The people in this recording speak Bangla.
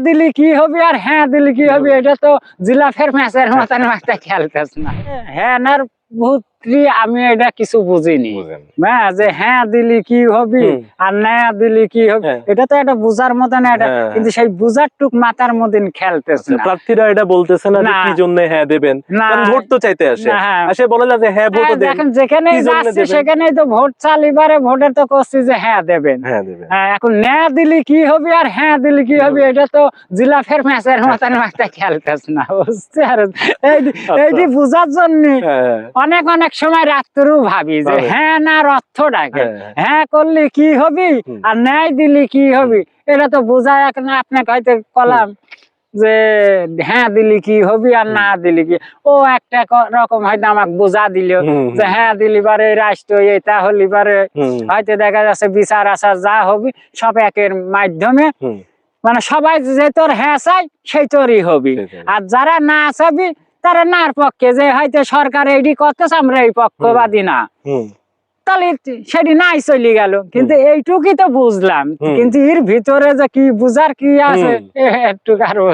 দিলি কি হবে আর হ্যাঁ দিলি কি হবে, এটা তো জিলাফের ম্যাচের মতন একটা খেলতেছ না। হ্যাঁ না পুত্রী আমি এটা কিছু বুঝিনি, হ্যাঁ যে হ্যাঁ দিলি কি হবে আর না দিলি কি হবে, এটা তো একটা বুঝার মতন এটা, কিন্তু সেই বুঝার টুক মাথার মধ্যে খেলতেছে না। প্রার্থীরা এটা বলতেছে না যে কি জন্য হ্যাঁ দেবেন, ভোট তো চাইতে আসে বলে না যে হ্যাঁ ভোট দেন, এখন যেখানে যাচ্ছে সেখানেই তো ভোট চালিবারে ভোটের তো করছি যে হ্যাঁ দেবেন, এখন না দিলি কি হবে আর হ্যাঁ দিলি কি হবে, এটা তো জিলাফের ম্যাচের মতন একটা খেলতেছে না, বুঝতে পারেন? এইটি বুঝার জন্য অনেক অনেক সময় রাত্রেও ভাবি যে হ্যাঁ না অর্থটাকে, হ্যাঁ করলে কি হবে আর ন্যায় দিলি কি হবে, এটা তো বোঝা এখন আপনাকে হয়তো কলাম যে হ্যাঁ দিলি কি হবে আর না দিলি কি, ও একটা রকম হয়তো আমাকে বোঝা দিল যে হ্যাঁ দিলি বারে রাষ্ট্র এটা হলি বারে হয়তো দেখা যাচ্ছে বিচার আচার যা হবে সব একের মাধ্যমে, মানে সবাই যে তোর হ্যাঁ চাই সেই তোরই হবে, আর যারা না চাবি তারা নার পক্ষে, যে হয়তো সরকার এইটি করতেছে আমরা এই পক্ষবাদী না, তাহলে সেটি নাই চলে গেল। কিন্তু এইটুকুই তো বুঝলাম, কিন্তু এর ভিতরে যে কি বুঝার কি আছে একটু কারো